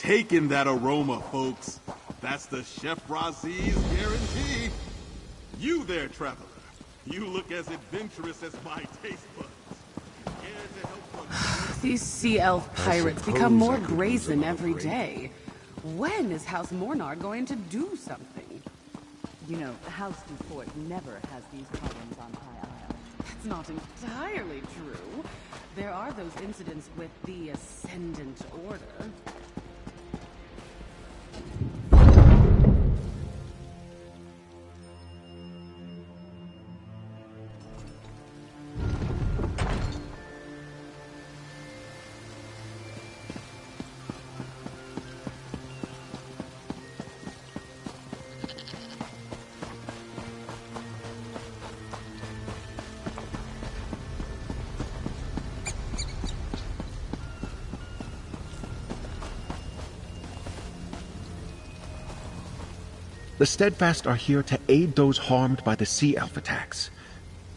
taking that aroma, folks. That's the Chef Razi's guarantee. You there, traveler. You look as adventurous as my taste buds. Here to help These sea elf pirates become more brazen every day. When is House Mornard going to do something? You know, House Dufort never has these problems on High Isle. That's not entirely true. There are those incidents with the Ascendant Order. The Steadfast are here to aid those harmed by the Sea Elf attacks.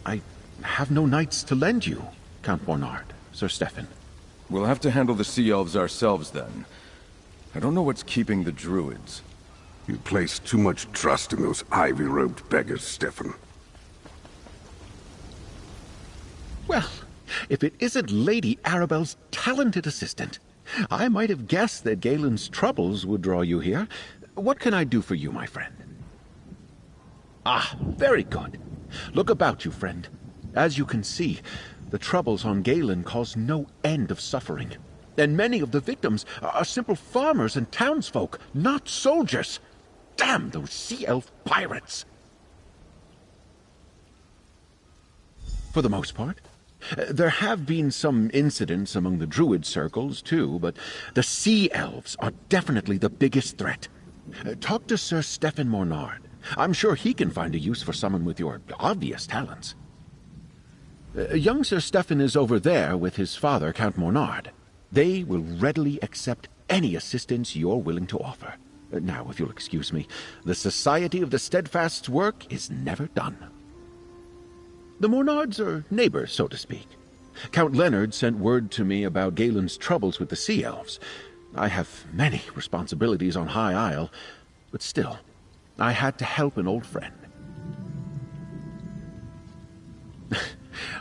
I have no knights to lend you, Count Mornard, Sir Stefan. We'll have to handle the Sea Elves ourselves, then. I don't know what's keeping the Druids. You place too much trust in those ivy-robed beggars, Stefan. Well, if it isn't Lady Arabelle's talented assistant, I might have guessed that Galen's troubles would draw you here. What can I do for you, my friend? Ah, very good. Look about you, friend. As you can see, the troubles on Galen cause no end of suffering. And many of the victims are simple farmers and townsfolk, not soldiers. Damn those sea elf pirates! For the most part. There have been some incidents among the Druid circles, too, but the Sea Elves are definitely the biggest threat. Talk to Sir Stefan Mornard. I'm sure he can find a use for someone with your obvious talents. Young Sir Stefan is over there with his father, Count Mornard. They will readily accept any assistance you're willing to offer. Now, if you'll excuse me, the Society of the Steadfast's work is never done. The Mornards are neighbors, so to speak. Count Leonard sent word to me about Galen's troubles with the Sea Elves. I have many responsibilities on High Isle, but still, I had to help an old friend.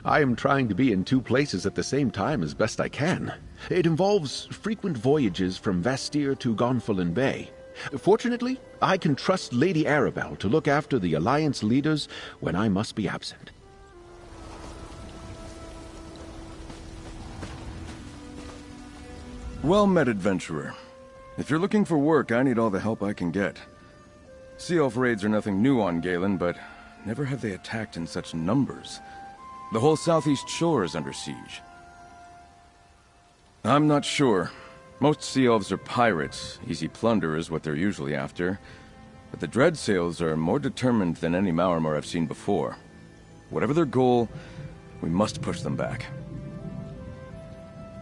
I am trying to be in two places at the same time as best I can. It involves frequent voyages from Vastir to Gonfalon Bay. Fortunately, I can trust Lady Arabelle to look after the Alliance leaders when I must be absent. Well met, adventurer. If you're looking for work, I need all the help I can get. Sea Elf raids are nothing new on Galen, but never have they attacked in such numbers. The whole southeast shore is under siege. I'm not sure. Most Sea Elves are pirates. Easy plunder is what they're usually after. But the Dreadsails are more determined than any Maormer I've seen before. Whatever their goal, we must push them back.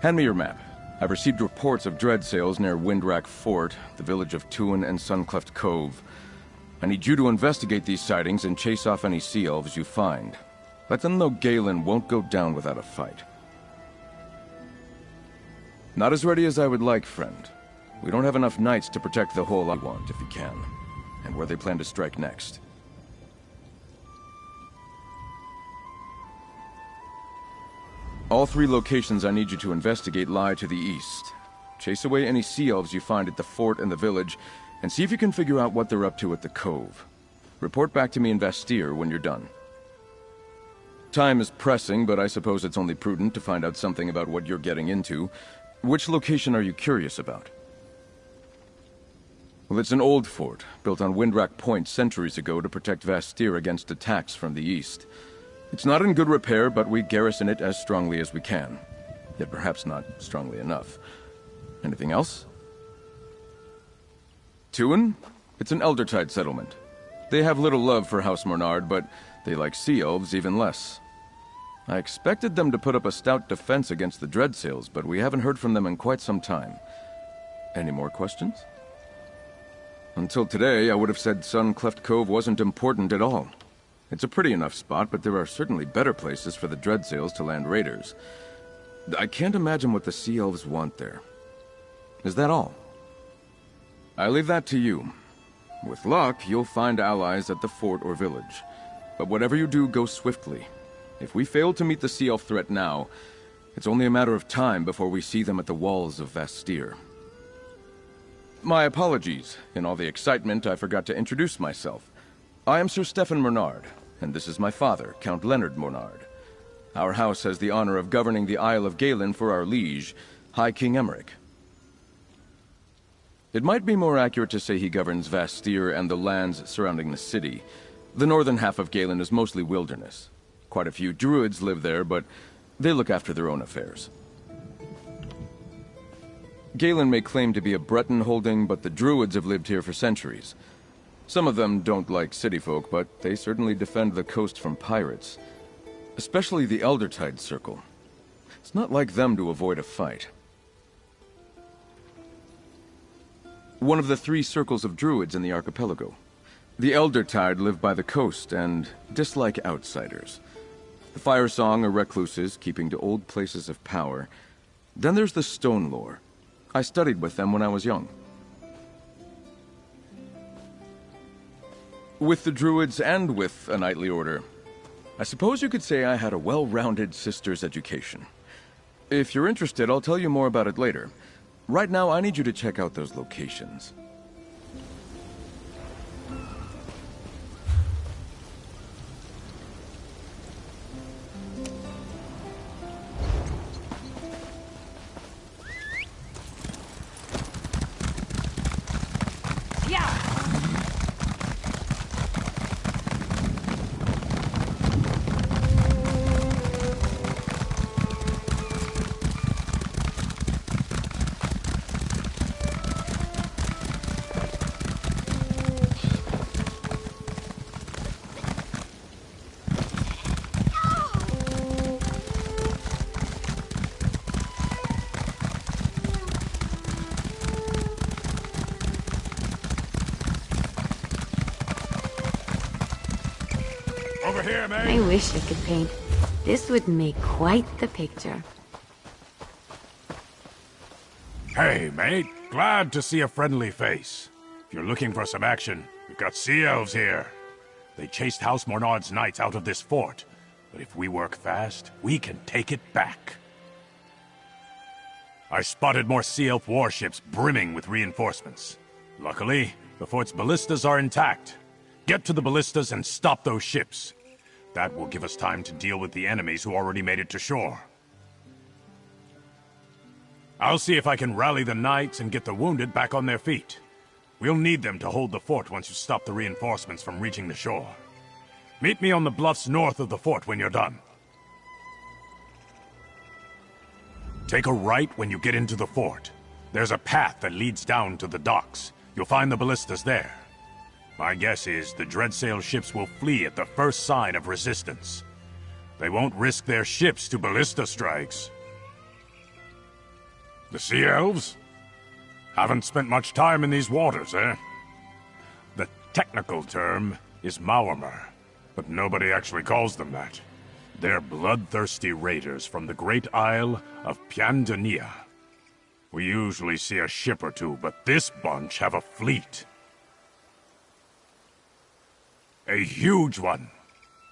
Hand me your map. I've received reports of Dreadsails near Windrack Fort, the village of Tuin and Suncleft Cove. I need you to investigate these sightings and chase off any Sea Elves you find. Let them know Galen won't go down without a fight. Not as ready as I would like, friend. We don't have enough knights to protect the whole I want, if you can. And where they plan to strike next. All three locations I need you to investigate lie to the east. Chase away any Sea Elves you find at the fort and the village, and see if you can figure out what they're up to at the cove. Report back to me in Vastir when you're done. Time is pressing, but I suppose it's only prudent to find out something about what you're getting into. Which location are you curious about? Well, it's an old fort, built on Windrack Point centuries ago to protect Vastir against attacks from the east. It's not in good repair, but we garrison it as strongly as we can. Yet perhaps not strongly enough. Anything else? Tuin? It's an Eldertide settlement. They have little love for House Mornard, but they like Sea Elves even less. I expected them to put up a stout defense against the Dreadsails, but we haven't heard from them in quite some time. Any more questions? Until today, I would have said Suncleft Cove wasn't important at all. It's a pretty enough spot, but there are certainly better places for the Dreadsails to land raiders. I can't imagine what the Sea Elves want there. Is that all? I leave that to you. With luck, you'll find allies at the fort or village. But whatever you do, go swiftly. If we fail to meet the Sea Elf threat now, it's only a matter of time before we see them at the walls of Vastir. My apologies. In all the excitement, I forgot to introduce myself. I am Sir Stefan Mornard, and this is my father, Count Leonard Mornard. Our house has the honor of governing the Isle of Galen for our liege, High King Emmerich. It might be more accurate to say he governs Vastir and the lands surrounding the city. The northern half of Galen is mostly wilderness. Quite a few druids live there, but they look after their own affairs. Galen may claim to be a Breton holding, but the druids have lived here for centuries. Some of them don't like city folk, but they certainly defend the coast from pirates. Especially the Eldertide Circle. It's not like them to avoid a fight. One of the 3 circles of druids in the archipelago. The Eldertide live by the coast and dislike outsiders. The Firesong are recluses, keeping to old places of power. Then there's the Stone Lore. I studied with them when I was young. With the druids and with a knightly order, I suppose you could say I had a well-rounded sister's education. If you're interested, I'll tell you more about it later. Right now, I need you to check out those locations. Over here, mate. I wish I could paint. This would make quite the picture. Hey, mate. Glad to see a friendly face. If you're looking for some action, we've got sea elves here. They chased House Mornard's knights out of this fort. But if we work fast, we can take it back. I spotted more sea elf warships brimming with reinforcements. Luckily, the fort's ballistas are intact. Get to the ballistas and stop those ships. That will give us time to deal with the enemies who already made it to shore. I'll see if I can rally the knights and get the wounded back on their feet. We'll need them to hold the fort once you stop the reinforcements from reaching the shore. Meet me on the bluffs north of the fort when you're done. Take a right when you get into the fort. There's a path that leads down to the docks. You'll find the ballistas there. My guess is the Dreadsail ships will flee at the first sign of resistance. They won't risk their ships to ballista strikes. The Sea Elves? Haven't spent much time in these waters, eh? The technical term is Maormer, but nobody actually calls them that. They're bloodthirsty raiders from the great isle of Piandania. We usually see a ship or two, but this bunch have a fleet. A huge one.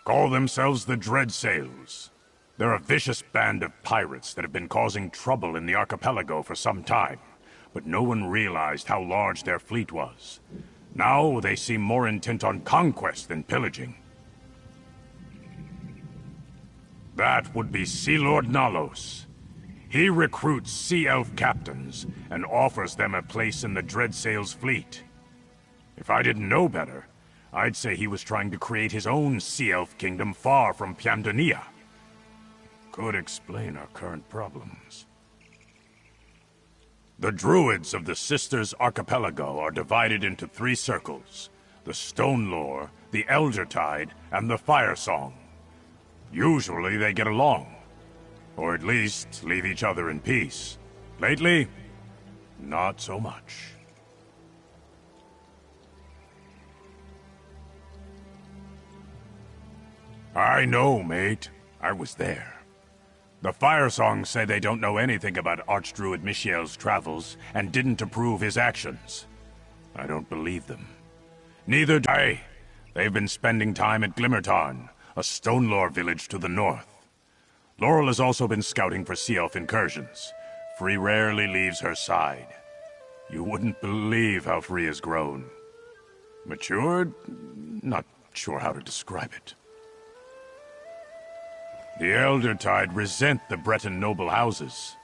Call themselves the Dreadsails. They're a vicious band of pirates that have been causing trouble in the archipelago for some time, but no one realized how large their fleet was. Now they seem more intent on conquest than pillaging. That would be Sea Lord Nalos. He recruits Sea Elf captains and offers them a place in the Dreadsails fleet. If I didn't know better, I'd say he was trying to create his own Sea Elf kingdom far from Piandania. Could explain our current problems. The druids of the Sisters Archipelago are divided into 3 circles: the Stone Lore, the Eldertide, and the Firesong. Usually they get along, or at least leave each other in peace. Lately, not so much. I know, mate. I was there. The Firesong say they don't know anything about Archdruid Michiel's travels and didn't approve his actions. I don't believe them. Neither do I. They've been spending time at Glimmertarn, a Stonelore village to the north. Laurel has also been scouting for Sea Elf incursions. Free rarely leaves her side. You wouldn't believe how Free has grown. Matured? Not sure how to describe it. The Elder Tide resent the Breton noble houses.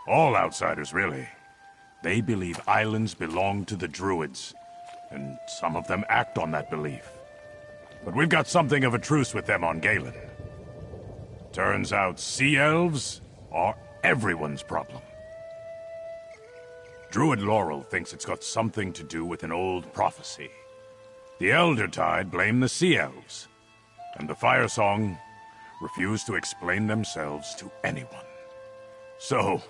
All outsiders, really. They believe islands belong to the Druids, and some of them act on that belief. But we've got something of a truce with them on Galen. Turns out Sea Elves are everyone's problem. Druid Laurel thinks it's got something to do with an old prophecy. The Elder Tide blame the Sea Elves, and the Firesong refuse to explain themselves to anyone. So,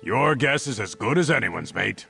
your guess is as good as anyone's, mate.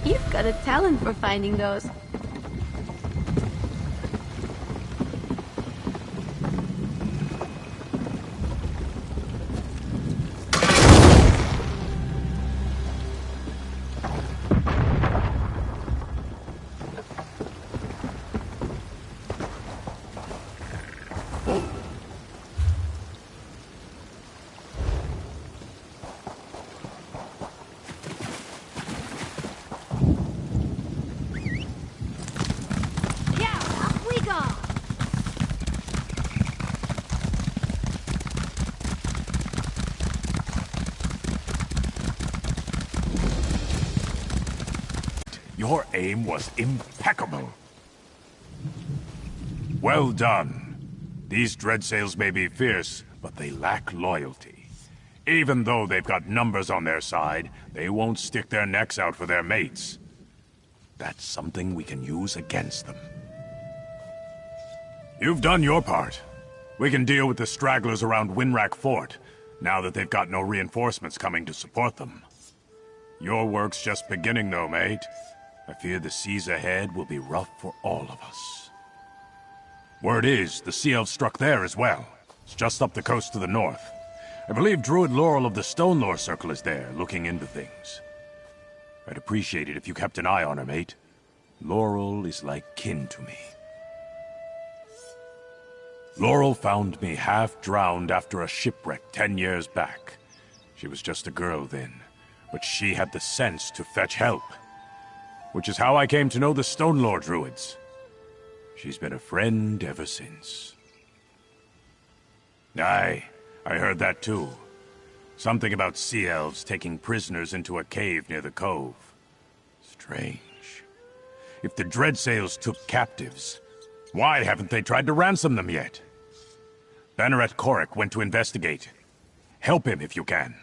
You've got a talent for finding those. Your aim was impeccable. Well done. These Dreadsails may be fierce, but they lack loyalty. Even though they've got numbers on their side, they won't stick their necks out for their mates. That's something we can use against them. You've done your part. We can deal with the stragglers around Winrack Fort, now that they've got no reinforcements coming to support them. Your work's just beginning, though, mate. I fear the seas ahead will be rough for all of us. Word is, the Sea Elves struck there as well. It's just up the coast to the north. I believe Druid Laurel of the Stonelore Circle is there, looking into things. I'd appreciate it if you kept an eye on her, mate. Laurel is like kin to me. Laurel found me half-drowned after a shipwreck 10 years back. She was just a girl then, but she had the sense to fetch help. Which is how I came to know the Stonelore Druids. She's been a friend ever since. Aye, I heard that too. Something about sea elves taking prisoners into a cave near the cove. Strange. If the Dreadsails took captives, why haven't they tried to ransom them yet? Banneret Korik went to investigate. Help him if you can.